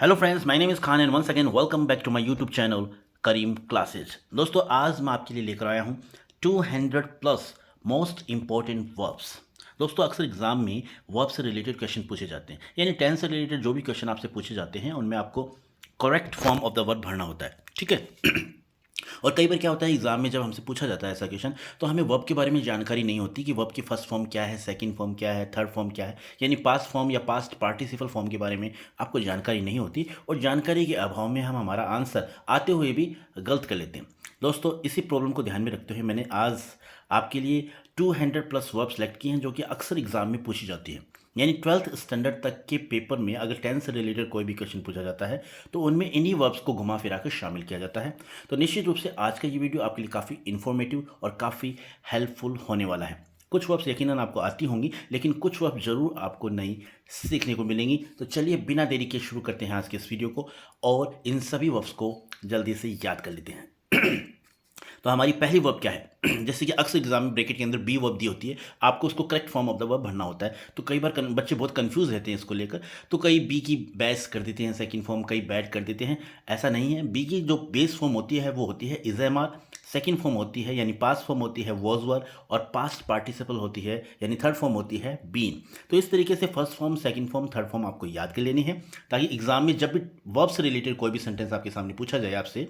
Hello friends, my name is Khan and once again welcome back to my YouTube channel Karim classes. दोस्तों, आज मैं आपके लिए लेकर आया हूँ 200 प्लस मोस्ट इंपॉर्टेंट वर्ब्स। दोस्तों, अक्सर एग्जाम में वर्ब से रिलेटेड क्वेश्चन पूछे जाते हैं, यानी टेंस से रिलेटेड जो भी क्वेश्चन आपसे पूछे जाते हैं उनमें आपको correct form of the verb भरना होता है। ठीक है। और कई बार क्या होता है, एग्जाम में जब हमसे पूछा जाता है ऐसा क्वेश्चन, तो हमें वर्ब के बारे में जानकारी नहीं होती कि वर्ब की फर्स्ट फॉर्म क्या है, सेकंड फॉर्म क्या है, थर्ड फॉर्म क्या है, यानी पास्ट फॉर्म या पास्ट पार्टिसिपल फॉर्म के बारे में आपको जानकारी नहीं होती, और जानकारी के अभाव में हम हमारा आंसर आते हुए भी गलत कर लेते हैं। दोस्तों, इसी प्रॉब्लम को ध्यान में रखते हुए मैंने आज आपके लिए 200 प्लस वर्ब सेलेक्ट किए हैं जो कि अक्सर एग्जाम में पूछी जाती है। यानी 12th स्टैंडर्ड तक के पेपर में अगर टेंस से रिलेटेड कोई भी क्वेश्चन पूछा जाता है तो उनमें इन्हीं वर्ब्स को घुमा फिरा कर शामिल किया जाता है। तो निश्चित रूप से आज का ये वीडियो आपके लिए काफ़ी इन्फॉर्मेटिव और काफ़ी हेल्पफुल होने वाला है। कुछ वर्ब्स यकीनन आपको आती होंगी, लेकिन कुछ वर्ब जरूर आपको नई सीखने को मिलेंगी। तो चलिए बिना देरी के शुरू करते हैं आज के इस वीडियो को और इन सभी वर्ब्स को जल्दी से याद कर लेते हैं। तो हमारी पहली वर्ब क्या है? जैसे कि अक्सर एग्जाम में ब्रैकेट के अंदर बी वर्ब दी होती है, आपको उसको correct form of the verb भरना होता है। तो कई बार बच्चे बहुत कंफ्यूज रहते हैं इसको लेकर, तो कई बी की बेस कर देते हैं सेकंड फॉर्म, कई बैड कर देते हैं। ऐसा नहीं है। बी की जो बेस फॉर्म होती है वो होती है is M R, second form होती है यानी पास्ट फॉर्म होती है वॉज वर, और पास्ट पार्टिसिपल होती है यानी थर्ड फॉर्म होती है बीन। तो इस तरीके से first form, second form, third form आपको याद कर लेनी है, ताकि एग्जाम में जब भी वर्ब से रिलेटेड कोई भी सेंटेंस आपके सामने पूछा जाए आपसे,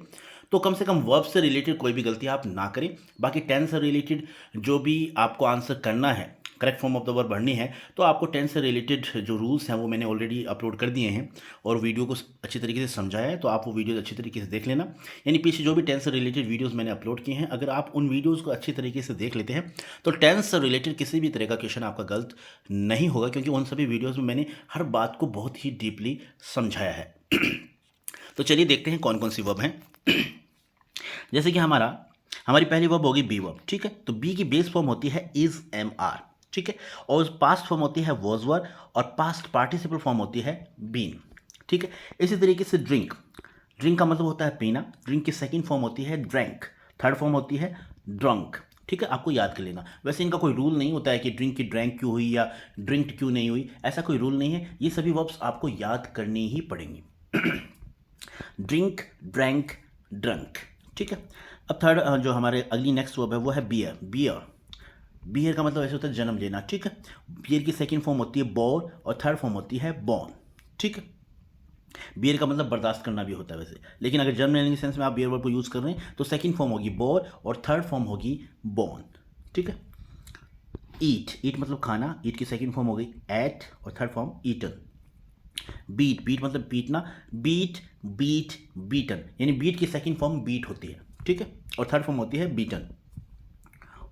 तो कम से कम वर्ब से रिलेटेड कोई भी गलती आप ना करें। बाकी टेंस से रिलेटेड जो भी आपको आंसर करना है, correct form of the verb भरनी है, तो आपको टेंस से रिलेटेड जो रूल्स हैं वो मैंने ऑलरेडी अपलोड कर दिए हैं और वीडियो को अच्छी तरीके से समझाया है। तो आप वो वीडियोस अच्छी तरीके से देख लेना। यानी पीछे जो भी टेंस से रिलेटेड वीडियोस मैंने अपलोड किए हैं, अगर आप उन वीडियोस को अच्छी तरीके से देख लेते हैं तो टेंस से रिलेटेड किसी भी तरह का क्वेश्चन आपका गलत नहीं होगा, क्योंकि उन सभी वीडियोज़ में मैंने हर बात को बहुत ही डीपली समझाया है। तो चलिए देखते हैं कौन कौन सी वर्ब हैं। जैसे कि हमारी पहली वर्ब होगी बी वर्ब। ठीक है। तो बी की बेस फॉर्म होती है इज एम आर। ठीक है। और पास्ट फॉर्म होती है वॉज वर, और पास्ट पार्टिसिपल फॉर्म होती है बीन। ठीक है। इसी तरीके से ड्रिंक, ड्रिंक का मतलब होता है पीना। ड्रिंक की सेकंड फॉर्म होती है ड्रैंक, थर्ड फॉर्म होती है ड्रंक। ठीक है। आपको याद कर लेना। वैसे इनका कोई रूल नहीं होता है कि ड्रिंक की ड्रैंक क्यों हुई या ड्रिंक्ड क्यों नहीं हुई, ऐसा कोई रूल नहीं है। ये सभी वर्ब्स आपको याद करनी ही पड़ेंगी। Drink, drank, drunk. ठीक है। अब थर्ड जो हमारे अगली नेक्स्ट वर्ब है वो है बियर। बियर, बियर का मतलब ऐसे होता है जन्म लेना। ठीक है। बियर की सेकंड फॉर्म होती है बोर, और थर्ड फॉर्म होती है बॉर्न। ठीक है। बियर का मतलब बर्दाश्त करना भी होता है वैसे, लेकिन अगर जन्म लेने के सेंस में आप बियर वर्ब को यूज़ कर रहे हैं तो सेकंड फॉर्म होगी बोर और थर्ड फॉर्म होगी बॉर्न। ठीक है। ईट, ईट मतलब खाना। ईट की सेकंड फॉर्म हो गई एट, और third form eaten. Beat, beat मतलब पीटना। बीट, बीट, बीटन, यानी बीट की सेकंड फॉर्म बीट होती है। ठीक है। और थर्ड फॉर्म होती है बीटन।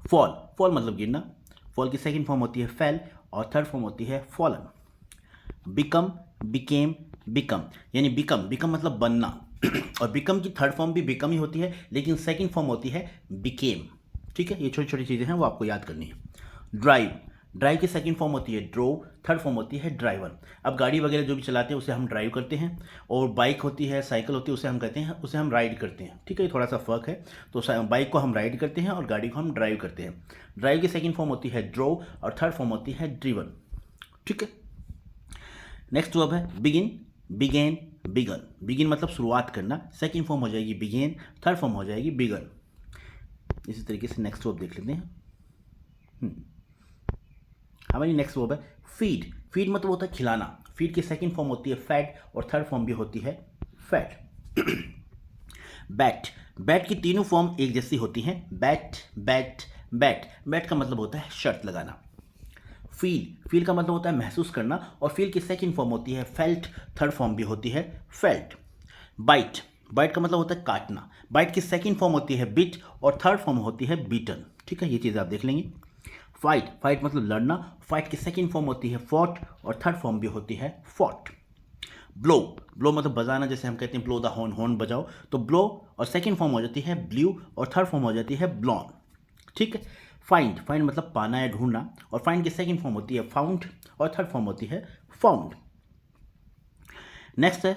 फॉल, फॉल मतलब गिरना। फॉल की सेकंड फॉर्म होती है फेल, और थर्ड फॉर्म होती है फॉलन। बिकम, बिकेम, बिकम, यानी बिकम, बिकम मतलब बनना। और बिकम की थर्ड फॉर्म भी बिकम ही होती है, लेकिन सेकंड फॉर्म होती है बिकेम। ठीक है। ये छोटी छोटी चीज़ें हैं, वो आपको याद करनी है। ड्राइव, ड्राइव की सेकंड फॉर्म होती है ड्रोव, थर्ड फॉर्म होती है ड्राइवर। अब गाड़ी वगैरह जो भी चलाते हैं उसे हम ड्राइव करते हैं, और बाइक होती है, साइकिल होती है, उसे हम कहते हैं, उसे हम राइड करते हैं। ठीक है। ये थोड़ा सा फर्क है। तो बाइक को हम राइड करते हैं और गाड़ी को हम ड्राइव करते हैं। ड्राइव की सेकंड फॉर्म होती है ड्रोव, और थर्ड फॉर्म होती है ड्रिवन। ठीक है। नेक्स्ट वर्ब है बिगिन, बिगेन, बिगन। बिगिन मतलब शुरुआत करना। सेकंड फॉर्म हो जाएगी बिगेन, थर्ड फॉर्म हो जाएगी बिगन। इसी तरीके से नेक्स्ट वर्ब देख लेते हैं। हमारी नेक्स्ट वर्ब है फीड। फीड मतलब होता है खिलाना। फीड की सेकंड फॉर्म होती है फैट, और थर्ड फॉर्म भी होती है फैट। बैट, बैट की तीनों फॉर्म एक जैसी होती हैं। Bat, bat, bat. बैट का मतलब होता है शर्त लगाना। फील, फील का मतलब होता है महसूस करना, और फील की सेकंड फॉर्म होती है फेल्ट, थर्ड फॉर्म भी होती है फेल्ट। बाइट, बाइट का मतलब होता है काटना। बाइट की सेकंड फॉर्म होती है बिट, और थर्ड फॉर्म होती है बीटन। ठीक है। ये चीज़ आप देख लेंगे। फाइट, फाइट मतलब लड़ना। फाइट की सेकंड फॉर्म होती है फॉट, और थर्ड फॉर्म भी होती है फॉट। ब्लो, ब्लो मतलब बजाना, जैसे हम कहते हैं ब्लो द हॉर्न, हॉर्न बजाओ। तो ब्लो और सेकंड फॉर्म हो जाती है ब्ल्यू, और थर्ड फॉर्म हो जाती है ब्लॉन। ठीक है। फाइंड, फाइंड मतलब पाना या ढूंढना, और फाइंड की सेकंड फॉर्म होती है फाउंड, और थर्ड फॉर्म होती है फाउंड। नेक्स्ट है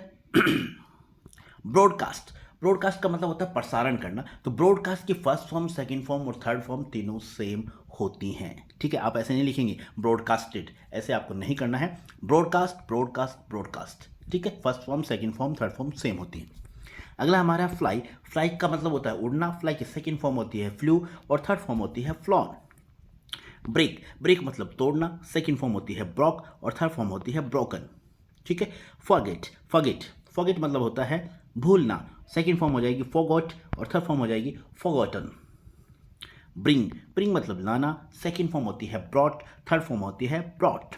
ब्रॉडकास्ट। ब्रॉडकास्ट का मतलब होता है प्रसारण करना। तो ब्रॉडकास्ट की फर्स्ट फॉर्म, सेकंड फॉर्म और थर्ड फॉर्म तीनों सेम होती हैं। ठीक है। आप ऐसे नहीं लिखेंगे ब्रॉडकास्टेड, ऐसे आपको नहीं करना है। Broadcast, broadcast, broadcast. ठीक है, first form, second form, third form same होती है। अगला हमारा फ्लाई। फ्लाई का मतलब होता है उड़ना। फ्लाई की सेकंड फॉर्म होती है फ्लू और थर्ड फॉर्म होती है फ्लॉन। ब्रेक। ब्रेक मतलब तोड़ना। सेकंड फॉर्म होती है ब्रॉक और थर्ड फॉर्म होती है ब्रोकन। ठीक है। फॉरगेट। फॉरगेट। फॉरगेट मतलब होता है भूलना। सेकंड फॉर्म हो जाएगी फॉरगॉट और थर्ड फॉर्म हो जाएगी फॉरगॉटन। ब्रिंग। ब्रिंग मतलब लाना। सेकंड फॉर्म होती है ब्रॉट, थर्ड फॉर्म होती है ब्रॉट।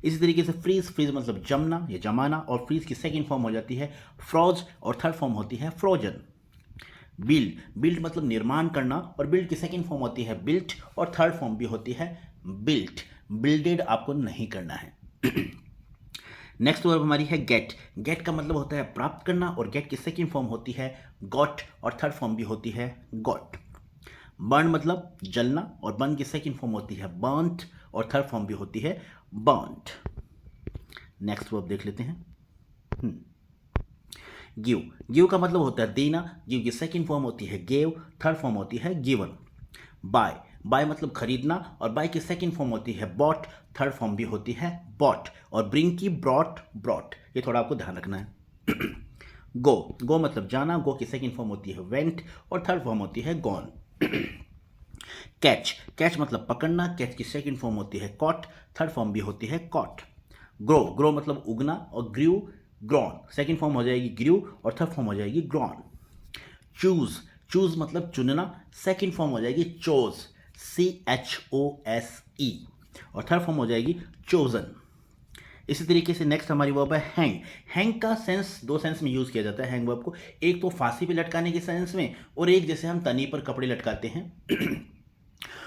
इसी तरीके से फ्रीज। फ्रीज मतलब जमना या जमाना और फ्रीज की सेकंड फॉर्म हो जाती है फ्रोज और थर्ड फॉर्म होती है फ्रोजन। बिल्ड। बिल्ड मतलब निर्माण करना और बिल्ड की सेकंड फॉर्म होती है बिल्ट और थर्ड फॉर्म भी होती है बिल्ट। बिल्डेड आपको नहीं करना है। नेक्स्ट वर्ब हमारी है गेट। गेट का मतलब होता है प्राप्त करना और गेट की सेकंड फॉर्म होती है गॉट और थर्ड फॉर्म भी होती है गॉट। बर्न मतलब जलना और बर्न की सेकंड फॉर्म होती है बर्न्ट और थर्ड फॉर्म भी होती है बर्न्ट। नेक्स्ट वर्ब देख लेते हैं। गिव। गिव का मतलब होता है देना। गिव की सेकंड फॉर्म होती है गेव, थर्ड फॉर्म होती है गिवन। बाय। बाय मतलब खरीदना और बाय की सेकंड फॉर्म होती है बॉट, थर्ड फॉर्म भी होती है बॉट। और ब्रिंग की ब्रॉट, ब्रॉट। ये थोड़ा आपको ध्यान रखना है। गो। गो मतलब जाना। गो की सेकंड फॉर्म होती है वेंट और थर्ड फॉर्म होती है गॉन। कैच। कैच मतलब पकड़ना। कैच की सेकंड फॉर्म होती है कॉट, थर्ड फॉर्म भी होती है कॉट। ग्रो। ग्रो मतलब उगना और ग्रू ग्रॉन। सेकंड फॉर्म हो जाएगी ग्रू और थर्ड फॉर्म हो जाएगी ग्रॉन। चूज। चूज मतलब चुनना। सेकंड फॉर्म हो जाएगी चोज, CHOSE और थर्ड फॉर्म हो जाएगी चोजन। इसी तरीके से नेक्स्ट हमारी वर्ब है हैंग। हैंग का सेंस दो सेंस में यूज किया जाता है हैंग वर्ब को। एक तो फांसी पे लटकाने के सेंस में और एक जैसे हम तनी पर कपड़े लटकाते हैं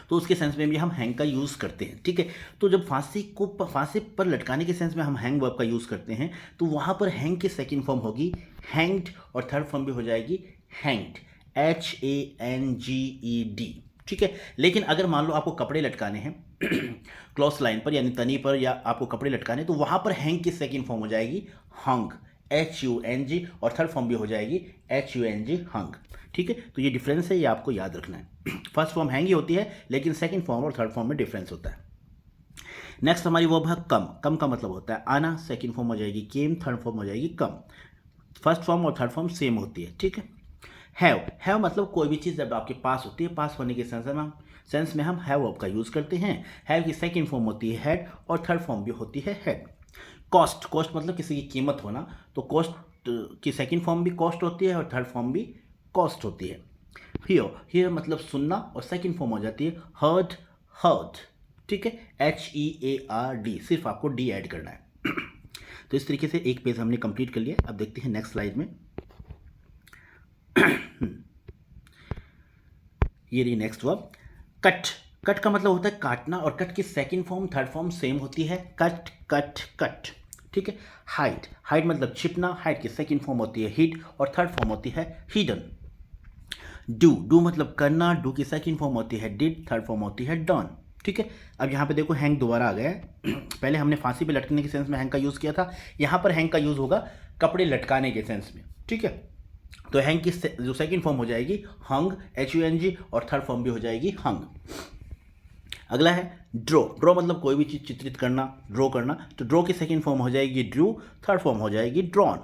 तो उसके सेंस में भी हम हैंग का यूज़ करते हैं। ठीक है। तो जब फांसी पर लटकाने के सेंस में हम हैंग वर्ब का यूज़ करते हैं तो वहाँ पर हैंग की सेकंड फॉर्म होगी हैंग्ड और थर्ड फॉर्म भी हो जाएगी हैंग्ड, HANGED। ठीक है। लेकिन अगर मान लो आपको कपड़े लटकाने हैं क्लॉथ लाइन पर यानी तनी पर, या आपको कपड़े लटकाने, तो वहाँ पर हैंग की सेकंड फॉर्म हो जाएगी हंग, HUNG और थर्ड फॉर्म भी हो जाएगी HUNG हंग। ठीक है। तो ये डिफरेंस है, ये आपको याद रखना है। फर्स्ट फॉर्म हैंग ही होती है लेकिन सेकंड फॉर्म और थर्ड फॉर्म में डिफरेंस होता है। नेक्स्ट हमारी वर्ब है कम। कम का मतलब होता है आना। सेकंड फॉर्म हो जाएगी केम, थर्ड फॉर्म हो जाएगी कम। फर्स्ट फॉर्म और थर्ड फॉर्म सेम होती है। ठीक है। हैव। हैव मतलब कोई भी चीज़ जब आपके पास होती है, पास होने के सेंस में हम हैव वर्ब का यूज़ करते हैं। हैव की सेकंड फॉर्म होती है हैड और थर्ड फॉर्म भी होती है हैड। कॉस्ट। कॉस्ट मतलब किसी की कीमत होना, तो कॉस्ट की सेकंड फॉर्म भी कॉस्ट होती है और थर्ड फॉर्म भी कॉस्ट होती है। हियर। हियर मतलब सुनना और सेकंड फॉर्म हो जाती है हर्ड, हर्ड। ठीक है। HEARD, सिर्फ आपको डी ऐड करना है। तो इस तरीके से एक पेज हमने कंप्लीट कर लिया। अब देखते हैं नेक्स्ट स्लाइड में। ये रही नेक्स्ट वर्ब कट। कट का मतलब होता है काटना और कट की second form third form same होती है कट, कट, कट। ठीक है। हाइड। हाइड मतलब छिपना। हाइड की सेकंड फॉर्म होती है हिड और थर्ड फॉर्म होती है हिडन। डू। डू मतलब करना। डू की सेकंड फॉर्म होती है डिड, थर्ड फॉर्म होती है डन। ठीक है। अब यहाँ पे देखो हैंग दोबारा आ गया है। पहले हमने फांसी पे लटकने के सेंस में हैंग का यूज़ किया था, यहाँ पर हैंग का यूज़ होगा कपड़े लटकाने के सेंस में। ठीक है। तो हैंग की जो सेकंड फॉर्म हो जाएगी हंग, HUNG और थर्ड फॉर्म भी हो जाएगी हंग। अगला है ड्रॉ। ड्रॉ मतलब कोई भी चीज़ चित्रित करना, ड्रॉ करना। तो ड्रॉ की सेकंड फॉर्म हो जाएगी ड्रू, थर्ड फॉर्म हो जाएगी ड्रॉन।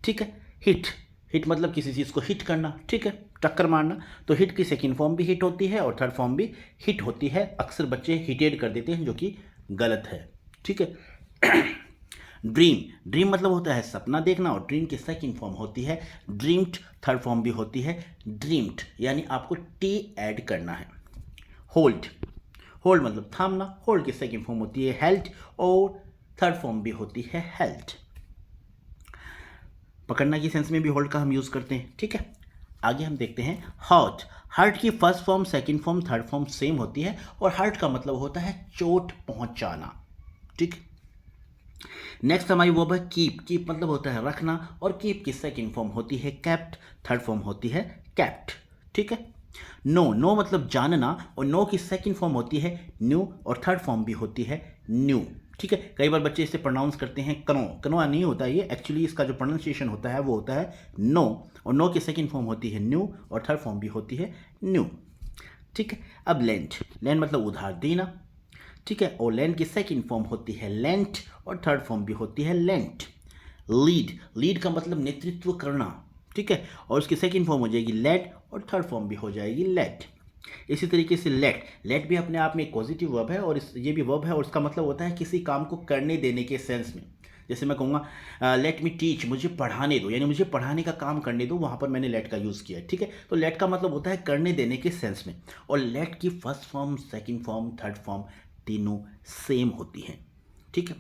ठीक है। हिट। हिट मतलब किसी चीज़ को हिट करना। ठीक है। टक्कर मारना। तो हिट की सेकंड फॉर्म भी हिट होती है और थर्ड फॉर्म भी हिट होती है। अक्सर बच्चे हिटेड कर देते हैं जो कि गलत है। ठीक है। ड्रीम। ड्रीम मतलब होता है सपना देखना और ड्रीम की सेकंड फॉर्म होती है ड्रीम्ड, थर्ड फॉर्म भी होती है ड्रीम्ड, यानी आपको टी ऐड करना है। होल्ड। होल्ड मतलब थामना। होल्ड की सेकंड फॉर्म होती है हेल्ड और थर्ड फॉर्म भी होती है हेल्ड। पकड़ना की सेंस में भी होल्ड का हम यूज़ करते हैं। ठीक है। आगे हम देखते हैं हर्ट। हर्ट की first form, second form, third form same होती है और हर्ट का मतलब होता है चोट पहुंचाना। ठीक है। नेक्स्ट हमारी वर्ब है कीप। कीप मतलब होता है रखना और कीप की सेकंड फॉर्म होती है कैप्ट, थर्ड फॉर्म होती है कैप्ट। ठीक है। नो। नो मतलब जानना और नो की सेकंड फॉर्म होती है न्यू और थर्ड फॉर्म भी होती है न्यू। ठीक है। कई बार बच्चे इसे प्रोनाउंस करते हैं कनो। कनो नहीं होता ये, एक्चुअली इसका जो प्रोनाउंसिएशन होता है वो होता है नो और नो की सेकंड फॉर्म होती है न्यू और थर्ड फॉर्म भी होती है न्यू। ठीक है। अब लेंट। लेंट मतलब उधार देना। ठीक है। और लेंट की सेकंड फॉर्म होती है लेंट और थर्ड फॉर्म भी होती है लेंट। लीड, लीड का मतलब नेतृत्व करना, ठीक है, और उसकी सेकंड फॉर्म हो जाएगी लेड और थर्ड फॉर्म भी हो जाएगी लेड। इसी तरीके से लेट, लेट भी अपने आप में एक पॉजिटिव वर्ब है और ये भी वर्ब है और उसका मतलब होता है किसी काम को करने देने के सेंस में। जैसे मैं कहूँगा लेट मी टीच, मुझे पढ़ाने दो, यानी मुझे पढ़ाने का काम करने दो, वहाँ पर मैंने लेट का यूज़ किया है, ठीक है। तो लेट का मतलब होता है करने देने के सेंस में, और लेट की first form, second form, third form तीनों सेम होती हैं, ठीक है।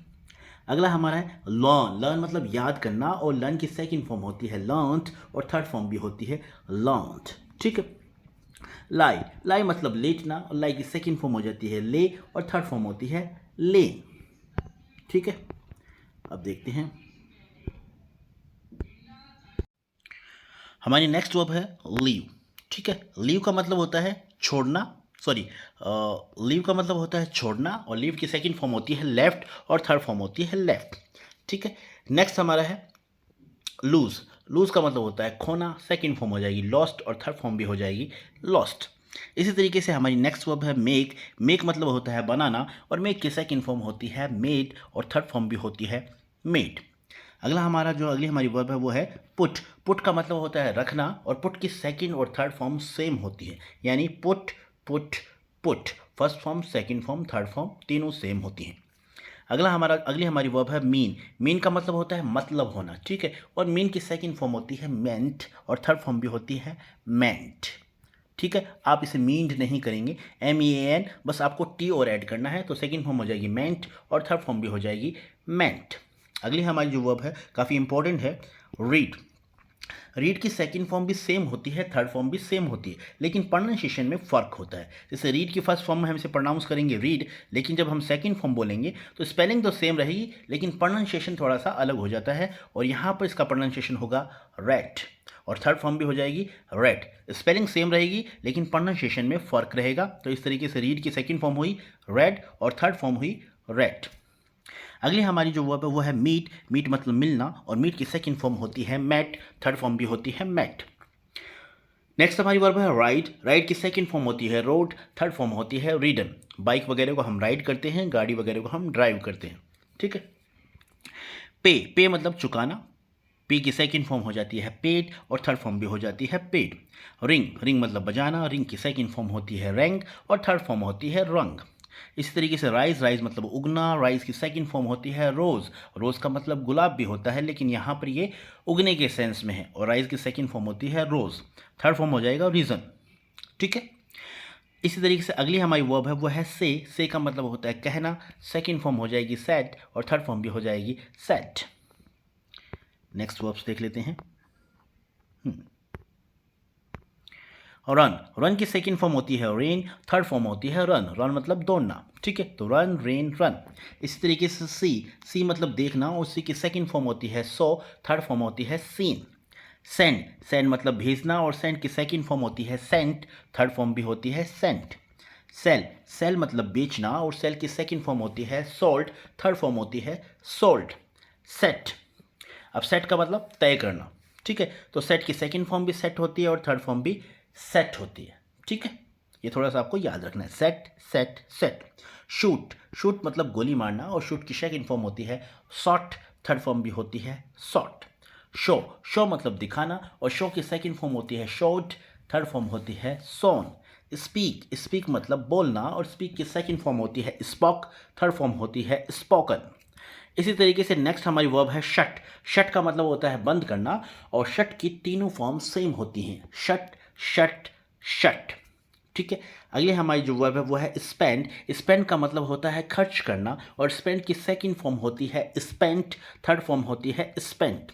अगला हमारा है लर्न, लर्न मतलब याद करना, और लर्न की सेकंड फॉर्म होती है लर्नड और थर्ड फॉर्म भी होती है लर्नड, ठीक है। लाई, लाई मतलब लेटना, और लाई की सेकंड फॉर्म हो जाती है ले और थर्ड फॉर्म होती है लेन, ठीक है। अब देखते हैं हमारी नेक्स्ट वर्ब है लीव, ठीक है। लीव का मतलब होता है छोड़ना, सॉरी, लीव का मतलब होता है छोड़ना, और लीव की सेकंड फॉर्म होती है लेफ्ट और थर्ड फॉर्म होती है लेफ्ट, ठीक है। नेक्स्ट हमारा है लूज, लूज का मतलब होता है खोना, सेकंड फॉर्म हो जाएगी लॉस्ट और थर्ड फॉर्म भी हो जाएगी लॉस्ट। इसी तरीके से हमारी नेक्स्ट वर्ब है मेक, मेक मतलब होता है बनाना, और मेक की सेकंड फॉर्म होती है मेड और थर्ड फॉर्म भी होती है मेड। अगला हमारा जो अगली हमारी वर्ब है वो है पुट, पुट का मतलब होता है रखना, और पुट की सेकंड और थर्ड फॉर्म सेम होती है, यानी put put put, first form, second form, third form तीनों सेम होती हैं। अगली हमारी वर्ब है मीन, मीन का मतलब होता है मतलब होना, ठीक है, और मीन की सेकंड फॉर्म होती है मेंट और थर्ड फॉर्म भी होती है मेंट, ठीक है। आप इसे मीन्ड नहीं करेंगे, MEAN, बस आपको टी और ऐड करना है, तो सेकंड फॉर्म हो जाएगी मेंट और थर्ड फॉर्म भी हो जाएगी मेंट। अगली हमारी जो वर्ब है काफ़ी इंपॉर्टेंट है, रीड, रीड की सेकंड फॉर्म भी सेम होती है, थर्ड फॉर्म भी सेम होती है, लेकिन प्रोनाउंसिएशन में फ़र्क होता है। जैसे रीड की फर्स्ट फॉर्म में हम इसे प्रोनाउंस करेंगे रीड, लेकिन जब हम सेकंड फॉर्म बोलेंगे तो स्पेलिंग तो सेम रहेगी, लेकिन प्रोनाउंसिएशन थोड़ा सा अलग हो जाता है, और यहाँ पर इसका प्रोनाउंसिएशन होगा रेट, और थर्ड फॉर्म भी हो जाएगी रेट। स्पेलिंग सेम रहेगी लेकिन प्रोनाउंसिएशन में फ़र्क रहेगा, तो इस तरीके से रीड की सेकंड फॉर्म हुई रेड और थर्ड फॉर्म हुई रेट। अगली हमारी जो वर्ब है वो है मीट, मीट मतलब मिलना, और मीट की सेकंड फॉर्म होती है मैट, थर्ड फॉर्म भी होती है मैट। नेक्स्ट हमारी वर्ब है राइड, राइड की सेकंड फॉर्म होती है रोड, थर्ड फॉर्म होती है रीडन। बाइक वगैरह को हम राइड करते हैं, गाड़ी वगैरह को हम ड्राइव करते हैं, ठीक है। पे, पे मतलब चुकाना, पे की सेकंड फॉर्म हो जाती है पेड और थर्ड फॉर्म भी हो जाती है पेड। रिंग, रिंग मतलब बजाना, रिंग की सेकंड फॉर्म होती है रैंग और थर्ड फॉर्म होती है रंग। इसी तरीके से राइज, राइज मतलब उगना, राइज की सेकंड फॉर्म होती है रोज़, रोज़ का मतलब गुलाब भी होता है, लेकिन यहाँ पर ये उगने के सेंस में है, और राइज की सेकंड फॉर्म होती है रोज़, थर्ड फॉर्म हो जाएगा रीज़न, ठीक है। इसी तरीके से अगली हमारी वर्ब है वो है से का मतलब होता है कहना, सेकंड फॉर्म हो जाएगी सैड और थर्ड फॉर्म भी हो जाएगी सैड। नेक्स्ट वर्ब्स देख लेते हैं। रन, रन की सेकंड फॉर्म होती है रेन, थर्ड फॉर्म होती है रन, रन मतलब दौड़ना, ठीक है, तो रन रेन रन। इसी तरीके से सी मतलब देखना, और सी की सेकंड फॉर्म होती है सो, थर्ड फॉर्म होती है सीन। सेंड, सेंड मतलब भेजना, और सेंड की सेकंड फॉर्म होती है सेंट, थर्ड फॉर्म भी होती है सेंट। सेल, सेल मतलब बेचना, और सेल की सेकंड फॉर्म होती है सोल्ड, थर्ड फॉर्म होती है सोल्ड। सेट, अब सेट का मतलब तय करना, ठीक है, तो सेट की सेकंड फॉर्म भी सेट होती है और थर्ड फॉर्म भी सेट होती है, ठीक है। ये थोड़ा सा आपको याद रखना है, set set set. Shoot, shoot मतलब गोली मारना, और शूट की सेकंड फॉर्म होती है शॉट, थर्ड फॉर्म भी होती है शॉट। शो, शो मतलब दिखाना, और शो की सेकंड फॉर्म होती है शोड, थर्ड फॉर्म होती है सोन। स्पीक, स्पीक मतलब बोलना, और स्पीक की सेकंड फॉर्म होती है स्पॉक, थर्ड फॉर्म होती है स्पोकन। इसी तरीके से नेक्स्ट हमारी वर्ब है शट, शट का मतलब होता है बंद करना, और शट की तीनों फॉर्म सेम होती हैं, शट शट शट, ठीक है। अगले हमारी जो वर्ब है वो है स्पेंड, स्पेंड का मतलब होता है खर्च करना, और स्पेंड की सेकंड फॉर्म होती है स्पेंट, थर्ड फॉर्म होती है स्पेंट।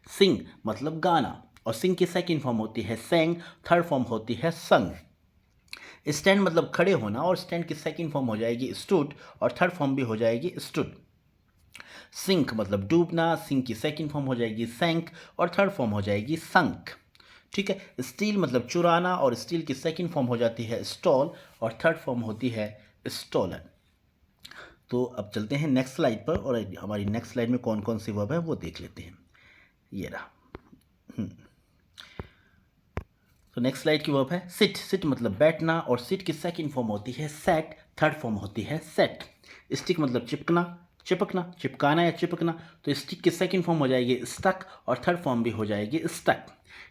सिंग मतलब गाना, और सिंग की सेकंड फॉर्म होती है सेंग, थर्ड फॉर्म होती है संग। स्टैंड मतलब खड़े होना, और स्टैंड की सेकंड फॉर्म हो जाएगी स्टूड, और थर्ड फॉर्म भी हो जाएगी स्टूड। सिंक मतलब डूबना, सिंक की सेकंड फॉर्म हो जाएगी सैंक, और थर्ड फॉर्म हो जाएगी संक, ठीक है। स्टील मतलब चुराना, और स्टील की सेकंड फॉर्म हो जाती है स्टॉल, और थर्ड फॉर्म होती है स्टॉलन। तो अब चलते हैं नेक्स्ट स्लाइड पर, और हमारी नेक्स्ट स्लाइड में कौन कौन सी वर्ब है वो देख लेते हैं। ये रहा। तो नेक्स्ट स्लाइड की वर्ब है सिट, सिट मतलब बैठना, और सिट की सेकंड फॉर्म होती है सेट, थर्ड फॉर्म होती है सेट। स्टिक मतलब चिपकना, चिपकना, चिपकाना या चिपकना, तो स्टिक की सेकंड फॉर्म हो जाएगी स्टक और थर्ड फॉर्म भी हो जाएगी स्टक।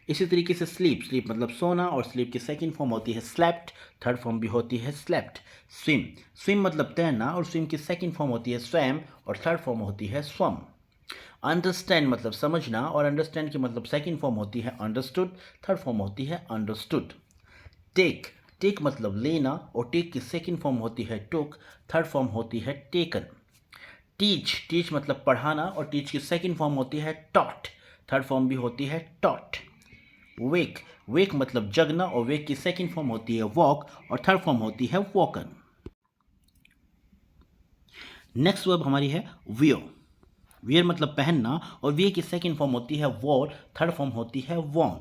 इसी तरीके से स्लीप, स्लीप मतलब सोना और स्लीप की सेकंड फॉर्म होती है स्लेप्ट, थर्ड फॉर्म भी होती है स्लेप्ट। स्विम, स्विम मतलब तैरना और स्विम की सेकंड फॉर्म होती है स्वैम और थर्ड फॉर्म होती है स्वम। अंडरस्टैंड मतलब समझना और अंडरस्टैंड की मतलब सेकंड फॉर्म होती है अंडरस्टूड, थर्ड फॉर्म होती है अंडरस्टूड। टेक, टेक मतलब लेना और टेक की सेकंड फॉर्म होती है टुक, थर्ड फॉर्म होती है टेकन। टीच, टीच मतलब पढ़ाना और टीच की सेकंड फॉर्म होती है टॉट, थर्ड फॉर्म भी होती है टॉट। वेक, वेक मतलब जगना और वेक की सेकंड फॉर्म होती है वॉक और थर्ड फॉर्म होती है वॉकन। नेक्स्ट वर्ब हमारी है वियर, वियर मतलब पहनना और वियर की सेकंड फॉर्म होती है वॉर, थर्ड फॉर्म होती है वॉन।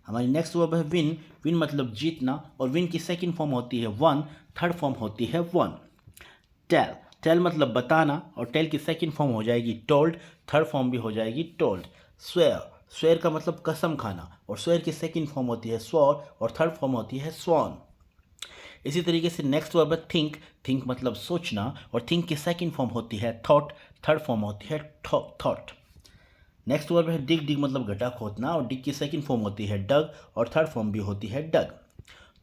हमारी नेक्स्ट वर्ब है विन, विन मतलब जीतना और विन की सेकंड फॉर्म होती है वन, थर्ड फॉर्म होती है वन। टेल, टेल मतलब बताना और टेल की सेकंड फॉर्म हो जाएगी टोल्ड, थर्ड फॉर्म भी हो जाएगी टोल्ड। स्वेयर, स्वेयर का मतलब कसम खाना और स्वेयर की सेकंड फॉर्म होती है स्वॉर और थर्ड फॉर्म होती है स्वॉन। इसी तरीके से नेक्स्ट वर्ब है थिंक, थिंक मतलब सोचना और थिंक की सेकंड फॉर्म होती है थॉट, थर्ड फॉर्म होती है थॉट। नेक्स्ट वर्ब है डिग, डिग मतलब गड्ढा खोदना और डिग की सेकंड फॉर्म होती है डग और थर्ड फॉर्म भी होती है डग।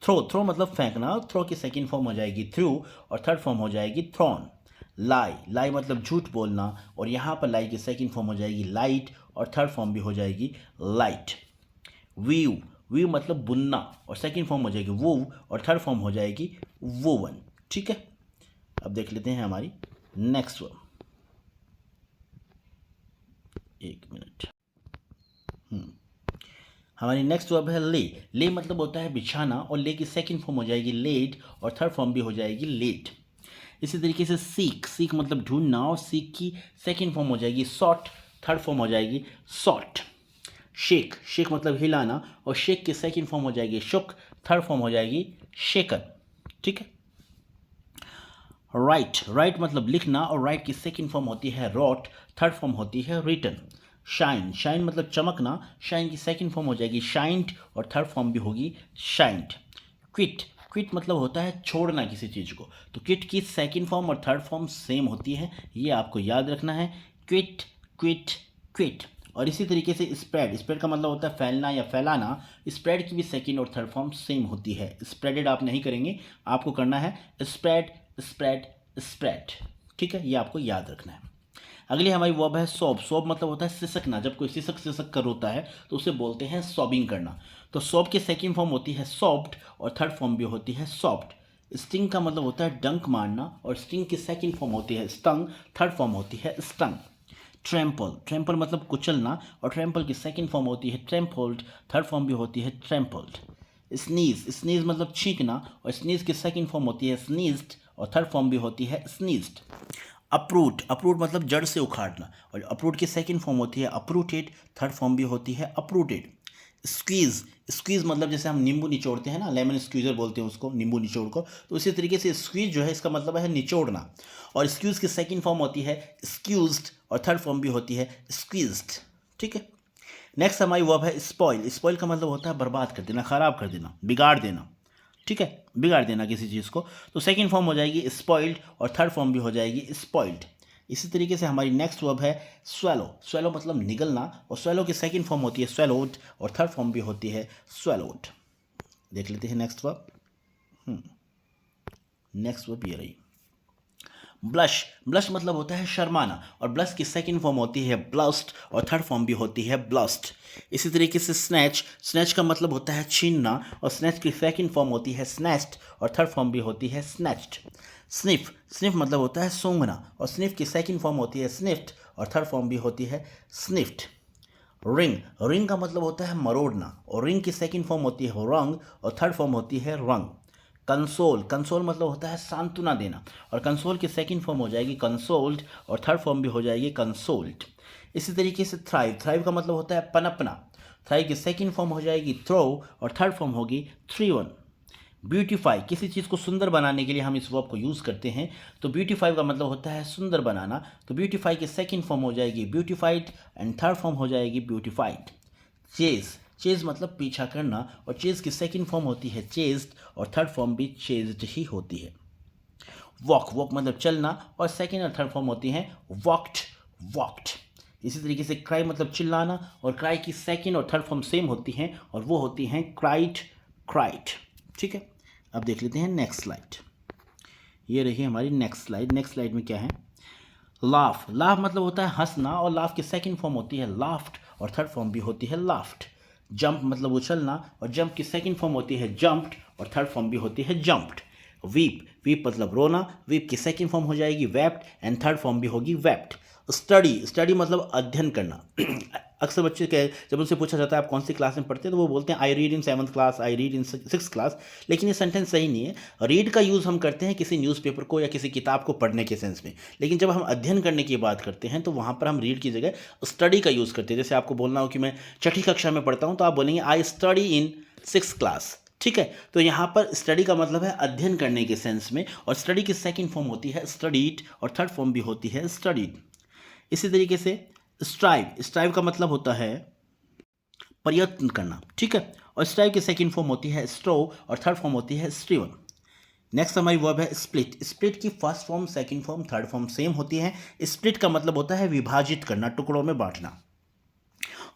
थ्रो, थ्रो मतलब फेंकना, थ्रो की सेकंड फॉर्म हो जाएगी थ्रू और थर्ड फॉर्म हो जाएगी थ्रॉन। लाई, लाई मतलब झूठ बोलना और यहाँ पर लाई की सेकंड फॉर्म हो जाएगी लाइट और थर्ड फॉर्म भी हो जाएगी लाइट। वीव, वीव मतलब बुनना और सेकंड फॉर्म हो जाएगी वूव और थर्ड फॉर्म हो जाएगी वूवन। ठीक है, अब देख लेते हैं हमारी नेक्स्ट वर्ब। एक मिनट। हमारी नेक्स्ट वर्ब है ले, ले मतलब होता है बिछाना और ले की सेकंड फॉर्म हो जाएगी लेट और थर्ड फॉर्म भी हो जाएगी लेट। इसी तरीके से सीक, सीक मतलब ढूंढना और सीक की सेकंड फॉर्म हो जाएगी सॉट, थर्ड फॉर्म हो जाएगी सॉट। शेक, शेक मतलब हिलाना और शेक की सेकंड फॉर्म हो जाएगी शुक, थर्ड फॉर्म हो जाएगी शेकन। ठीक है। राइट, राइट मतलब लिखना और राइट की सेकंड फॉर्म होती है रॉट, थर्ड फॉर्म होती है रिटन। शाइन, शाइन मतलब चमकना, शाइन की सेकंड फॉर्म हो जाएगी शाइंड और थर्ड फॉर्म भी होगी शाइंड। क्विट, क्विट मतलब होता है छोड़ना किसी चीज़ को, तो क्विट की सेकंड फॉर्म और थर्ड फॉर्म सेम होती है, ये आपको याद रखना है। Quit, quit, quit. और इसी तरीके से स्प्रेड, स्प्रेड का मतलब होता है फैलना या फैलाना, स्प्रेड की भी सेकंड और थर्ड फॉर्म सेम होती है। स्प्रेडेड आप नहीं करेंगे, आपको करना है स्प्रेड, स्प्रेड, स्प्रेड। ठीक है, ये आपको याद रखना है। अगली हमारी वर्ब है सॉब, सॉब मतलब होता है सिसकना, जब कोई सिसक सिसक कर रोता है तो उसे बोलते हैं सॉबिंग करना। तो सॉब की सेकंड फॉर्म होती है सॉफ्ट और थर्ड फॉर्म भी होती है सॉफ्ट। स्टिंग का मतलब होता है डंक मारना और स्टिंग की सेकंड फॉर्म होती है स्टंग, थर्ड फॉर्म होती है स्टंग। ट्रैम्पल, ट्रैम्पल मतलब कुचलना और ट्रैम्पल की सेकंड फॉर्म होती है ट्रैम्पल्ड, थर्ड फॉर्म भी होती है ट्रैम्पल्ड। स्नीज, स्नीज मतलब छींकना और स्नीज की सेकंड फॉर्म होती है स्नीज्ड और थर्ड फॉर्म भी होती है स्नीज्ड। अप्रूट, अप्रूट मतलब जड़ से उखाड़ना और अप्रूट की सेकंड फॉर्म होती है अप्रूटेड, थर्ड फॉर्म भी होती है अप्रूटेड। स्क्वीज, स्क्वीज मतलब जैसे हम नींबू निचोड़ते हैं ना, लेमन स्क्वीजर बोलते हैं उसको, नींबू निचोड़ को, तो उसी तरीके से स्क्वीज जो है इसका मतलब है निचोड़ना और स्क्यूज की सेकंड फॉर्म होती है स्क्यूज्ड और थर्ड फॉर्म भी होती है स्क्वीज्ड। ठीक है। नेक्स्ट हमारी वर्ब है स्पॉइल, स्पॉइल का मतलब होता है बर्बाद कर देना, खराब कर देना, बिगाड़ देना। ठीक है, बिगाड़ देना किसी चीज़ को, तो सेकंड फॉर्म हो जाएगी स्पॉइल्ड और थर्ड फॉर्म भी हो जाएगी स्पॉइल्ड। इसी तरीके से हमारी नेक्स्ट वर्ब है स्वेलो, स्वेलो मतलब निगलना और स्वेलो की सेकंड फॉर्म होती है स्वेलोड और थर्ड फॉर्म भी होती है स्वेलोड। देख लेते हैं नेक्स्ट वर्ब। नेक्स्ट वर्ब ये रही ब्लश, ब्लश मतलब होता है शर्माना और ब्लश की सेकंड फॉर्म होती है ब्लस्ट और थर्ड फॉर्म भी होती है ब्लस्ट। इसी तरीके से स्नैच, स्नैच का मतलब होता है छीनना और स्नैच की सेकंड फॉर्म होती है स्नैच्ड और थर्ड फॉर्म भी होती है स्नैच्ड। स्निफ, स्निफ मतलब होता है सूंघना और स्निफ की सेकंड फॉर्म होती है स्निफ्ड और थर्ड फॉर्म भी होती है स्निफ्ड। रिंग, रिंग का मतलब होता है मरोड़ना और रिंग की सेकंड फॉर्म होती है रंग और थर्ड फॉर्म होती है रंग। कंसोल, कंसोल मतलब होता है सांत्वना देना और कंसोल की सेकंड फॉर्म हो जाएगी कंसोल्ड और थर्ड फॉर्म भी हो जाएगी कंसोल्ड। इसी तरीके से थ्राइव, थ्राइव का मतलब होता है पनपना, थ्राइव की सेकंड फॉर्म हो जाएगी थ्रो और थर्ड फॉर्म होगी थ्रीवन। ब्यूटीफाई, किसी चीज़ को सुंदर बनाने के लिए हम इस वर्ब को यूज़ करते हैं, तो ब्यूटीफाई का मतलब होता है सुंदर बनाना, तो ब्यूटीफाई की सेकंड फॉर्म हो जाएगी ब्यूटीफाइड एंड थर्ड फॉर्म हो जाएगी ब्यूटीफाइड। चेज, चेज मतलब पीछा करना और चेज की सेकंड फॉर्म होती है चेज्ड और थर्ड फॉर्म भी चेज्ड ही होती है। वॉक, वॉक मतलब चलना, और सेकेंड और थर्ड फॉर्म होती हैं वॉक्ड, वॉक्ड। इसी तरीके से क्राई मतलब चिल्लाना, और क्राई की सेकेंड और थर्ड फॉर्म सेम होती हैं और वो होती हैं क्राइड, क्राइड। ठीक है, अब देख लेते हैं नेक्स्ट स्लाइड। ये रही हमारी नेक्स्ट स्लाइड। नेक्स्ट स्लाइड में क्या है, लाफ, लाफ मतलब होता है हंसना, और लाफ की सेकंड फॉर्म होती है लाफ्ट और थर्ड फॉर्म भी होती है लाफ्ट। जंप मतलब उछलना, और जंप की सेकंड फॉर्म होती है जंप्ड और थर्ड फॉर्म भी होती है जंप्ड। वीप, वीप मतलब रोना, वीप की सेकंड फॉर्म हो जाएगी वेप्ड एंड थर्ड फॉर्म भी होगी वेप्ड। स्टडी, स्टडी मतलब अध्ययन करना। अक्सर बच्चे के जब उनसे पूछा जाता है आप कौन सी क्लास में पढ़ते हैं, तो वो बोलते हैं I read in 7th class, I read in 6th class. लेकिन ये सेंटेंस सही नहीं है। रीड का यूज़ हम करते हैं किसी न्यूज़पेपर को या किसी किताब को पढ़ने के सेंस में, लेकिन जब हम अध्ययन करने की बात करते हैं तो वहाँ पर हम रीड की जगह स्टडी का यूज़ करते हैं। जैसे आपको बोलना हो कि मैं छठी कक्षा में पढ़ता हूँ, तो आप बोलेंगे I study in 6th class. ठीक है, तो यहाँ पर स्टडी का मतलब है अध्ययन करने के सेंस में, और स्टडी की सेकंड फॉर्म होती है स्टडीड और थर्ड फॉर्म भी होती है स्टडीड। इसी तरीके से स्ट्राइव, स्ट्राइव का मतलब होता है प्रयत्न करना। ठीक है, और स्ट्राइव की सेकंड फॉर्म होती है स्ट्रोव और थर्ड फॉर्म होती है स्ट्रीवन। नेक्स्ट हमारी वर्ब है स्प्लिट। स्प्लिट की first form, second form, third form same होती है। स्प्लिट का मतलब होता है विभाजित करना, टुकड़ों में बांटना।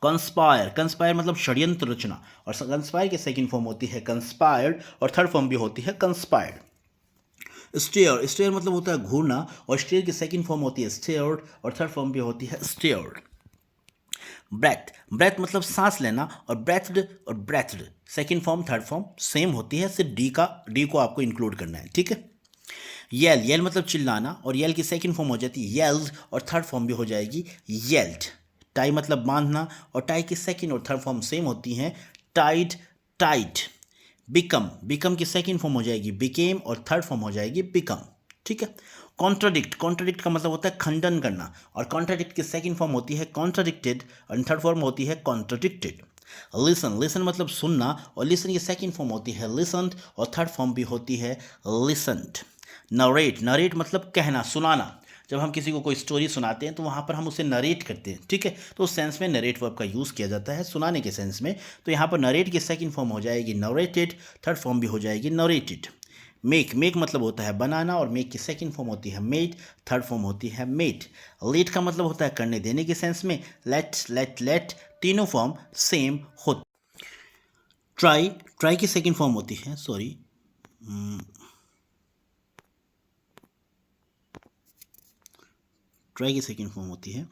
कंस्पायर, कंस्पायर मतलब षड्यंत्र रचना, और कंस्पायर की सेकंड फॉर्म होती है कंस्पायर्ड और थर्ड फॉर्म भी होती है कंस्पायर्ड। स्टेयर, स्टेयर मतलब होता है घूरना, और स्टेयर की सेकंड फॉर्म होती है स्टेयर्ड और थर्ड फॉर्म भी होती है स्टेयर्ड। ब्रेथ, ब्रेथ मतलब सांस लेना, और ब्रेथड और breathed second form third form same होती है, सिर्फ डी को आपको इंक्लूड करना है। ठीक है, येल, येल मतलब चिल्लाना, और येल की सेकंड फॉर्म हो जाती है येल्ड और थर्ड फॉर्म भी हो जाएगी येल्ड। टाई मतलब बांधना, और टाई की सेकंड और थर्ड फॉर्म सेम होती हैं टाइड, टाइट। बिकम, बिकम की सेकंड फॉर्म हो जाएगी बिकेम और थर्ड फॉर्म हो जाएगी बिकम। ठीक है, कॉन्ट्राडिक्ट, कॉन्ट्राडिक्ट का मतलब होता है खंडन करना, और कॉन्ट्राडिक्ट की सेकंड फॉर्म होती है कॉन्ट्राडिक्टेड और थर्ड फॉर्म होती है कॉन्ट्राडिक्टेड। लिसन, लिसन मतलब सुनना, और लिसन की सेकंड फॉर्म होती है लिसन्ड और थर्ड फॉर्म भी होती है लिसन्ड। नरेट, नरेट मतलब कहना, सुनाना। जब हम किसी को कोई स्टोरी सुनाते हैं तो वहाँ पर हम उसे नरेट करते हैं। ठीक है, तो उस सेंस में नरेट वर्ब का यूज़ किया जाता है सुनाने के सेंस में। तो यहाँ पर नरेट की सेकंड फॉर्म हो जाएगी नरेटेड, थर्ड फॉर्म भी हो जाएगी नरेटेड। मेक, मेक मतलब होता है बनाना, और मेक की सेकंड फॉर्म होती है मेड, थर्ड फॉर्म होती है मेड। लेट का मतलब होता है करने देने के सेंस में। लेट, लेट, लेट तीनों फॉर्म सेम होती। ट्राई, ट्राई की सेकंड फॉर्म होती है ट्राई की सेकंड फॉर्म होती है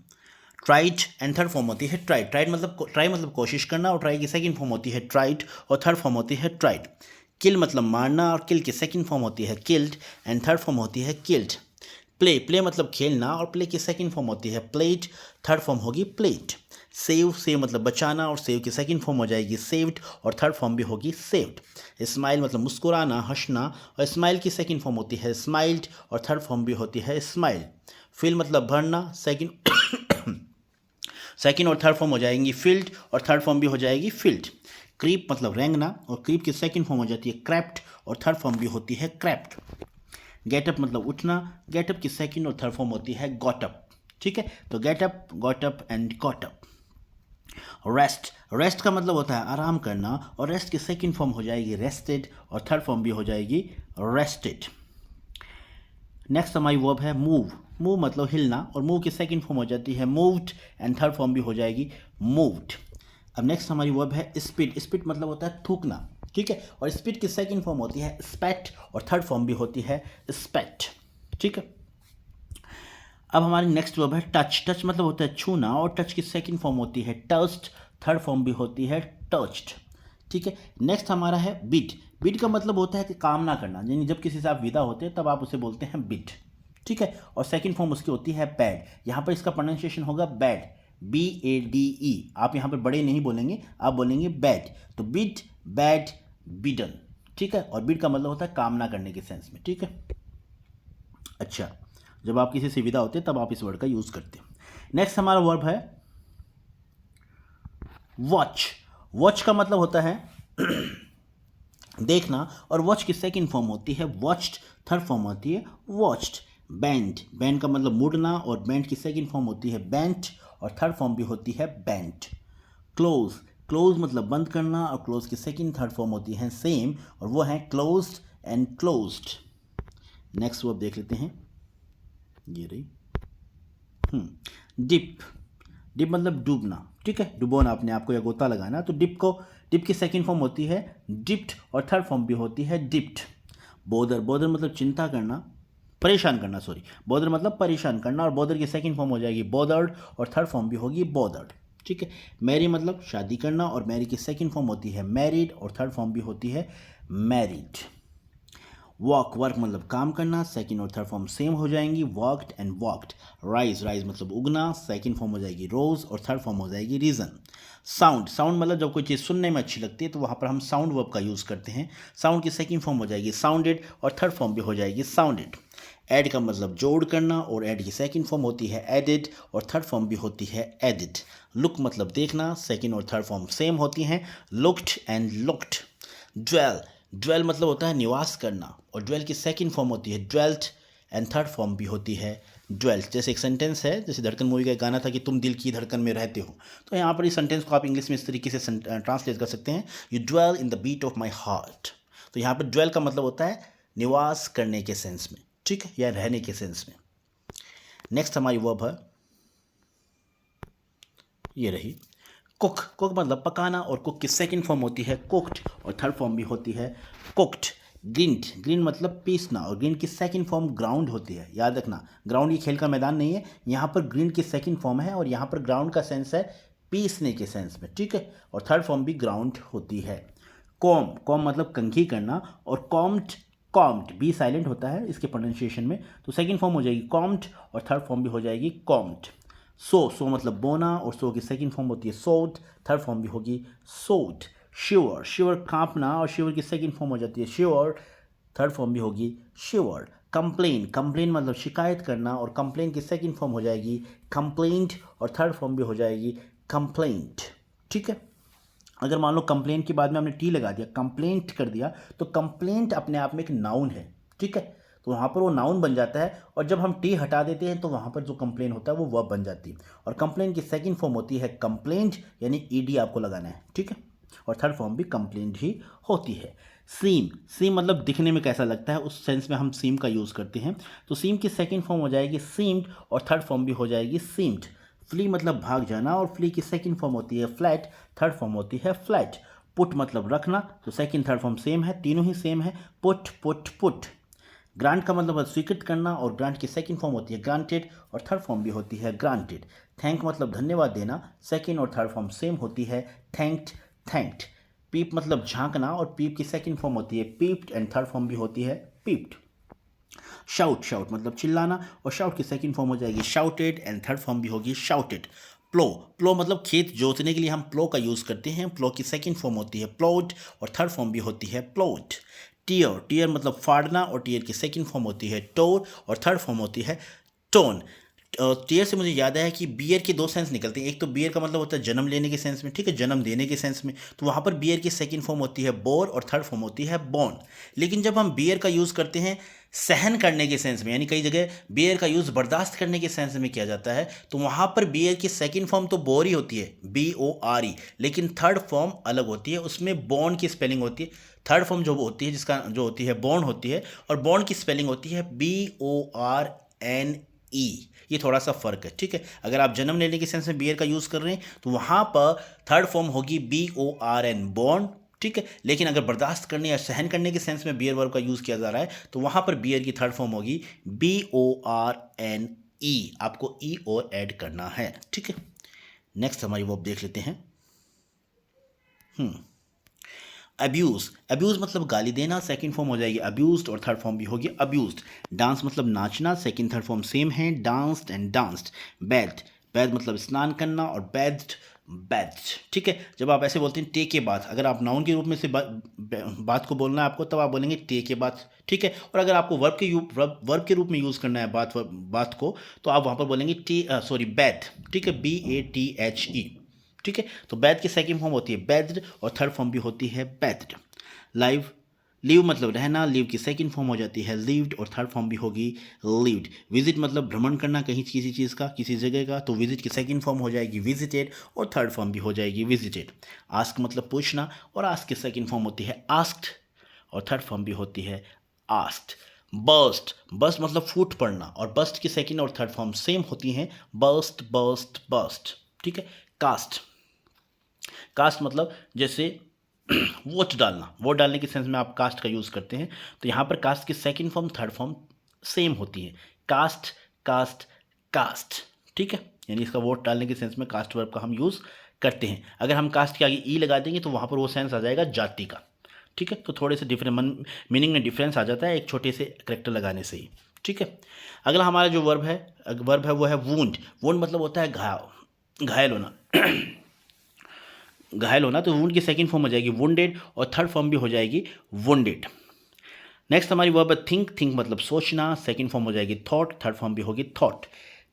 ट्राइड, एंड थर्ड फॉर्म होती है ट्राइड। ट्राइड मतलब ट्राई मतलब कोशिश करना, और ट्राई की सेकंड फॉर्म होती है ट्राइड और थर्ड फॉर्म होती है ट्राइड। किल मतलब मारना, और किल की सेकंड फॉर्म होती है किल्ड एंड थर्ड फॉर्म होती है किल्ड। प्ले, प्ले मतलब खेलना, और प्ले की सेकंड फॉर्म होती है प्लेड, थर्ड फॉर्म होगी प्लेड। सेव, सेव मतलब बचाना, और सेव की सेकंड फॉर्म हो जाएगी सेव्ड और थर्ड फॉर्म भी होगी सेव्ड। स्माइल मतलब मुस्कुराना, हंसना, और स्माइल की सेकंड फॉर्म होती है स्माइल्ड और थर्ड फॉर्म भी होती है स्माइल। फिल मतलब भरना, सेकंड और थर्ड फॉर्म हो जाएंगी फील्ड और थर्ड फॉर्म भी हो जाएगी फील्ड। क्रीप मतलब रेंगना, और क्रीप की सेकंड फॉर्म हो जाती है क्रैप्ट और थर्ड फॉर्म भी होती है क्रैप्ट। गेटअप मतलब उठना, गेटअप की सेकंड और थर्ड फॉर्म होती है गॉटअप। ठीक है, तो getup, got up and got up. Rest, rest का मतलब होता है आराम करना, और रेस्ट की सेकंड फॉर्म हो जाएगी रेस्टेड और थर्ड फॉर्म भी हो जाएगी रेस्टेड। नेक्स्ट हमारी वर्ब है मूव। मूव मतलब हिलना, और मूव की सेकंड फॉर्म हो जाती है मूव्ड एंड थर्ड फॉर्म भी हो जाएगी मूव्ड। अब नेक्स्ट हमारी वर्ब है स्पिट। स्पिट मतलब होता है थूकना। ठीक है, और स्पिट की सेकंड फॉर्म होती है स्पैट और थर्ड फॉर्म भी होती है स्पैट। ठीक है, अब हमारी नेक्स्ट वर्ब है टच। टच मतलब होता है छूना, और टच की सेकंड फॉर्म होती है टच्ड, थर्ड फॉर्म भी होती है टच्ड। ठीक है, नेक्स्ट हमारा है बिड। बिड का मतलब होता है कि कामना करना, यानी जब किसी से आप विदा होते हैं तब आप उसे बोलते हैं बिड। ठीक है, और सेकंड फॉर्म उसकी होती है बैड। यहाँ पर इसका प्रोनाउंसिएशन होगा बैड, BADE। आप यहाँ पर बड़े नहीं बोलेंगे, आप बोलेंगे बैड। तो बिड, बैड, बिडन। ठीक है, और बिड का मतलब होता है कामना करने के सेंस में। ठीक है, अच्छा, जब आप किसी से विदा होते हैं तब आप इस वर्ड का यूज़ करते हैं। नेक्स्ट हमारा वर्ब है वॉच। वॉच का मतलब होता है देखना, और वॉच की सेकंड फॉर्म होती है वॉच्ड, थर्ड फॉर्म होती है वॉच्ड। बैंड, बैंड का मतलब मुड़ना, और बैंड की सेकंड फॉर्म होती है बेंट और थर्ड फॉर्म भी होती है बेंट। क्लोज, क्लोज मतलब बंद करना, और क्लोज की सेकंड थर्ड फॉर्म होती है सेम, और वो है closed end closed. Next verb देख लेते हैं, ये रही डिप। डिप मतलब डूबना, ठीक है, डुबोना अपने आप को या गोता लगाना। तो डिप की सेकंड फॉर्म होती है डिप्ट और थर्ड फॉर्म भी होती है डिप्ट। बोदर, बोदर मतलब चिंता करना, परेशान करना, सॉरी, बोदर मतलब परेशान करना, और बोदर की सेकंड फॉर्म हो जाएगी बोदर्ड और थर्ड फॉर्म भी होगी बोदर्ड, ठीक है। मैरी मतलब शादी करना, और मैरी की सेकंड फॉर्म होती है मैरिड और थर्ड फॉर्म भी होती है मैरिड। वॉक, वर्क मतलब काम करना, सेकंड और थर्ड फॉर्म सेम हो जाएंगी worked and walked. Rise, rise मतलब उगना, सेकंड फॉर्म हो जाएगी रोज और थर्ड फॉर्म हो जाएगी रीजन। साउंड, साउंड मतलब जब कोई चीज़ सुनने में अच्छी लगती है तो वहाँ पर हम साउंड वर्ब का यूज़ करते हैं। साउंड की सेकंड फॉर्म हो जाएगी साउंडेड और थर्ड फॉर्म भी हो जाएगी साउंडेड। ऐड का मतलब जोड़ करना, और ऐड की सेकंड फॉर्म होती है एडिड और थर्ड फॉर्म भी होती है एडिड। लुक मतलब देखना, सेकंड और थर्ड फॉर्म सेम होती हैं, looked and looked. Dwell, dwell मतलब होता है निवास करना, और ड्वेल की सेकंड फॉर्म होती है ड्वेल्ट एंड थर्ड फॉर्म भी होती है ड्वेल्ट। जैसे एक सेंटेंस है, जैसे धड़कन मूवी का गाना था कि तुम दिल की धड़कन में रहते हो, तो यहाँ पर इस सेंटेंस को आप इंग्लिश में इस तरीके से ट्रांसलेट कर सकते हैं, you dwell in the beat of my heart. तो यहाँ पर ड्वेल का मतलब होता है निवास करने के सेंस में, ठीक है, या रहने के सेंस में। नेक्स्ट हमारी वर्ब है, ये रही कुक। कुक मतलब पकाना, और कुक की सेकंड फॉर्म होती है कुक्ड और थर्ड फॉर्म भी होती है कुक्ड। ग्रिंड, ग्रिंड मतलब पीसना, और ग्रिंड की सेकंड फॉर्म ग्राउंड होती है। याद रखना, ग्राउंड ये खेल का मैदान नहीं है, यहाँ पर ग्रिंड की सेकंड फॉर्म है, और यहाँ पर ग्राउंड का सेंस है पीसने के सेंस में, ठीक है, और थर्ड फॉर्म भी ग्राउंड होती है। कॉम, कॉम मतलब कंघी करना, और कॉम्ड, कॉम्ड बी साइलेंट होता है इसके प्रोनाउंसिएशन में, तो सेकंड फॉर्म हो जाएगी कॉम्ड और थर्ड फॉर्म भी हो जाएगी कॉम्ड। सो मतलब बोना, और सो की सेकंड फॉर्म होती है सोड, थर्ड फॉर्म भी होगी सोड। शिवर, शिवर कांपना, और शिवर की सेकंड फॉर्म हो जाती है शिवर, थर्ड फॉर्म भी होगी शिवर। कंप्लेन, कंप्लेन मतलब शिकायत करना, और कंप्लेन की सेकंड फॉर्म हो जाएगी कंप्लेंट, और थर्ड फॉर्म भी हो जाएगी कंप्लेंट, ठीक है। अगर मान लो कंप्लेंट के बाद में हमने टी लगा दिया, कंप्लेंट कर दिया, तो कंप्लेंट अपने आप में एक नाउन है, ठीक है, तो वहाँ पर वो नाउन बन जाता है, और जब हम टी हटा देते हैं तो वहाँ पर जो कंप्लेन होता है वो वर्ब बन जाती है, और कंप्लेंट की सेकंड फॉर्म होती है कंप्लेंट, यानी ईडी आपको लगाना है, ठीक है, और थर्ड फॉर्म भी कंप्लेंट ही होती है। सीम, सीम मतलब दिखने में कैसा लगता है, उस सेंस में हम सीम का यूज़ करते हैं, तो सीम की सेकंड फॉर्म हो जाएगी सीम्ड, और थर्ड फॉर्म भी हो जाएगी सीम्ड। फ्ली मतलब भाग जाना, और फ्ली की सेकंड फॉर्म होती है फ्लैट, थर्ड फॉर्म होती है फ्लैट। पुट मतलब रखना, तो सेकंड थर्ड फॉर्म सेम है, तीनों ही सेम है, पुट पुट पुट। ग्रांट का मतलब स्वीकृत करना, और ग्रांट की सेकंड फॉर्म होती है ग्रांटेड, और थर्ड फॉर्म भी होती है ग्रांटेड। थैंक मतलब धन्यवाद देना, सेकंड और थर्ड फॉर्म सेम होती है थैंक्ड, थैंक्ड। पीप मतलब झांकना, और पीप की सेकंड फॉर्म होती है पीप्ड, एंड थर्ड फॉर्म भी होती है पीप्ड। शाउट, शाउट मतलब चिल्लाना, और शाउट की सेकंड फॉर्म हो जाएगी शाउटेड, एंड थर्ड फॉर्म भी होगी शाउटेड। प्लो, प्लो मतलब खेत जोतने के लिए हम प्लो का यूज़ करते हैं, प्लो की सेकंड फॉर्म होती है प्लोड, और थर्ड फॉर्म भी होती है प्लोड। टीयर, टीयर मतलब फाड़ना, और टीयर की सेकंड फॉर्म होती है टोर, और थर्ड फॉर्म होती है टोन। टीयर से मुझे याद आया कि बियर के दो सेंस निकलते हैं, एक तो बियर का मतलब होता है जन्म लेने के सेंस में, ठीक है, जन्म देने के सेंस में, तो वहाँ पर बियर की सेकंड फॉर्म होती है बोर, और थर्ड फॉर्म होती है बॉर्न। लेकिन जब हम बियर का यूज़ करते हैं सहन करने के सेंस में, यानी कई जगह बियर का यूज़ बर्दाश्त करने के सेंस में किया जाता है, तो वहाँ पर बियर की सेकंड फॉर्म तो बोर ही होती है, BORE, लेकिन थर्ड फॉर्म अलग होती है, उसमें बॉर्न की स्पेलिंग होती है। थर्ड फॉर्म जो होती है, जिसका जो होती है बॉर्न होती है, और बॉर्न की स्पेलिंग होती है BORNE। ये थोड़ा सा फर्क है, ठीक है। अगर आप जन्म लेने के सेंस में बियर का यूज़ कर रहे हैं तो वहाँ पर थर्ड फॉर्म होगी BORN, बॉर्न, ठीक है। लेकिन अगर बर्दाश्त करने या सहन करने के सेंस में बियर वर्ब का यूज़ किया जा रहा है तो वहाँ पर बियर की थर्ड फॉर्म होगी BORNE, आपको ई और ऐड करना है, ठीक है। नेक्स्ट हमारी वर्ब देख लेते हैं। अब्यूज़, अब्यूज़ मतलब गाली देना, सेकंड फॉर्म हो जाएगी अब्यूज्ड, और थर्ड फॉर्म भी होगी अब्यूज्ड। डांस मतलब नाचना, सेकंड थर्ड फॉर्म सेम है, डांस्ड एंड डांस्ड। बैथ, बैथ मतलब स्नान करना, और बैथ्ड, बैथ्ड, ठीक है। जब आप ऐसे बोलते हैं टे के बाद, अगर आप नाउन के रूप में से बात को बोलना है आपको, तब आप बोलेंगे टे के बाद, ठीक है। और अगर आपको वर्ब के रूप में यूज़ करना है बात को, तो आप वहाँ पर बोलेंगे बैथ, ठीक है, BATHE, ठीक है। तो बैथ की सेकंड फॉर्म होती है बैथ्ड, और थर्ड फॉर्म भी होती है बैथ्ड। लाइव, लिव मतलब रहना, लिव की सेकंड फॉर्म हो जाती है लिव्ड, और थर्ड फॉर्म भी होगी लिव्ड। विजिट मतलब भ्रमण करना कहीं किसी चीज़ का, किसी जगह का, तो विजिट की सेकंड फॉर्म हो जाएगी विजिटेड, और थर्ड फॉर्म भी हो जाएगी विजिटेड। आस्क मतलब पूछना, और आस्क की सेकंड फॉर्म होती है आस्क्ड, और थर्ड फॉर्म भी होती है आस्क्ड। बर्स्ट, बर्स्ट मतलब फूट पड़ना, और बर्स्ट की सेकंड और थर्ड फॉर्म सेम होती हैं, बर्स्ट बर्स्ट बर्स्ट। ठीक है। कास्ट, कास्ट मतलब जैसे वोट डालना, वोट डालने के सेंस में आप कास्ट का यूज़ करते हैं, तो यहाँ पर कास्ट की second form third form same होती है, कास्ट कास्ट कास्ट। ठीक है, यानी इसका वोट डालने के सेंस में कास्ट वर्ब का हम यूज़ करते हैं। अगर हम कास्ट के आगे ई लगा देंगे तो वहाँ पर वो सेंस आ जाएगा जाति का। ठीक है, तो थोड़े से डिफरेंट मीनिंग में डिफरेंस आ जाता है एक छोटे से करेक्टर लगाने से ही। ठीक है, अगला हमारा जो वर्ब है वो है वुंड। वुंड मतलब होता है घायल, घायल होना घायल होना, तो वुंड की सेकंड फॉर्म हो जाएगी वुंडेड, और थर्ड फॉर्म भी हो जाएगी वुंडेड। नेक्स्ट हमारी वर्ब है थिंक। थिंक मतलब सोचना, सेकंड फॉर्म हो जाएगी थॉट, थर्ड फॉर्म भी होगी थॉट।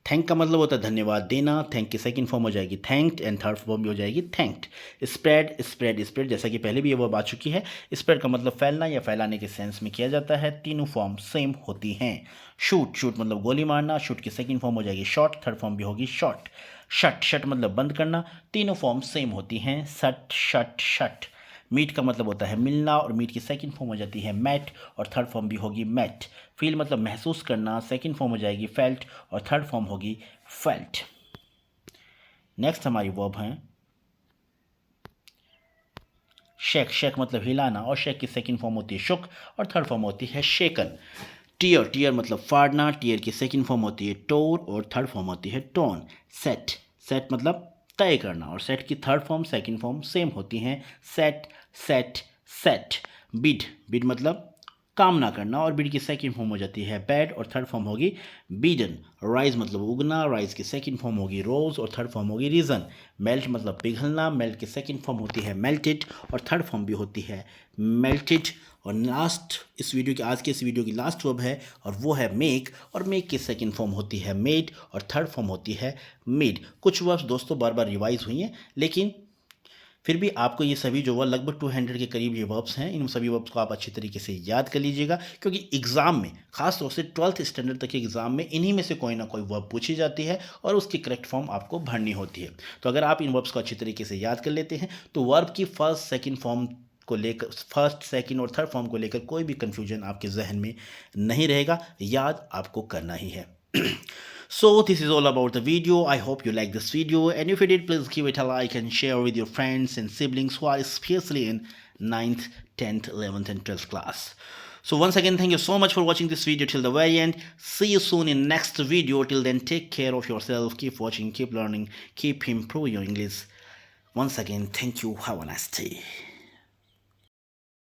थैंक का मतलब होता है धन्यवाद देना, थैंक की सेकंड फॉर्म हो जाएगी थैंक्ड, एंड थर्ड फॉर्म भी हो जाएगी थैंक्ड। स्प्रेड स्प्रेड स्प्रेड, जैसा कि पहले भी ये वर्ब आ चुकी है, स्प्रेड का मतलब फैलना या फैलाने के सेंस में किया जाता है, तीनों फॉर्म सेम होती हैं। शूट, शूट मतलब गोली मारना, शूट की सेकंड फॉर्म हो जाएगी शॉट, थर्ड फॉर्म भी होगी शॉट। शट, शट मतलब बंद करना, तीनों फॉर्म सेम होती हैं, सट शट शट। मीट का मतलब होता है मिलना, और मीट की सेकंड फॉर्म हो जाती है मैट, और थर्ड फॉर्म भी होगी मैट। फील मतलब महसूस करना, सेकंड फॉर्म हो जाएगी फेल्ट, और थर्ड फॉर्म होगी फेल्ट। नेक्स्ट हमारी वर्ब है शेक। शेक मतलब हिलाना, और शेक की सेकंड फॉर्म होती है शुक, और थर्ड फॉर्म होती है शेकन। टीयर, टीयर मतलब फाड़ना, टीयर की सेकंड फॉर्म होती है टोर, और थर्ड फॉर्म होती है टोन। सेट, सेट मतलब तय करना, और सेट की third form second form same होती हैं, set set set. Bid, bid मतलब कामना करना, और बिड की सेकंड फॉर्म हो जाती है बैड, और थर्ड फॉर्म होगी बीडन। राइज मतलब उगना, राइज की सेकंड फॉर्म होगी रोज, और थर्ड फॉर्म होगी रीजन। मेल्ट मतलब पिघलना, मेल्ट की सेकंड फॉर्म होती है मेल्टेड, और थर्ड फॉर्म भी होती है मेल्टेड। और लास्ट इस वीडियो की आज के इस वीडियो की लास्ट वर्ब है, और वो है मेक, और मेक की सेकंड फॉर्म होती है मेड, और थर्ड फॉर्म होती है मेड। कुछ वर्ब्स दोस्तों बार बार रिवाइज हुई हैं, लेकिन फिर भी आपको ये सभी जो वर्ब लगभग 200 के करीब ये वर्ब्स हैं, इन सभी वर्ब्स को आप अच्छी तरीके से याद कर लीजिएगा, क्योंकि एग्जाम में खास तौर से 12th स्टैंडर्ड तक के एग्जाम में इन्हीं में से कोई ना कोई वर्ब पूछी जाती है, और उसकी करेक्ट फॉर्म आपको भरनी होती है। तो अगर आप इन वर्ब्स को अच्छी तरीके से याद कर लेते हैं, तो वर्ब की फर्स्ट सेकंड फॉर्म को लेकर, फर्स्ट सेकंड और थर्ड फॉर्म को लेकर कोई भी कंफ्यूजन आपके जहन में नहीं रहेगा, याद आपको करना ही है। So this is all about the video. I hope you like this video, and if you did, please give it a like and share with your friends and siblings who are especially in 9th, 10th, 11th and 12th class. So once again, thank you so much for watching this video till the very end. See you soon in next video. Till then, take care of yourself, keep watching, keep learning, keep improving your English. Once again, thank you. Have a nice day.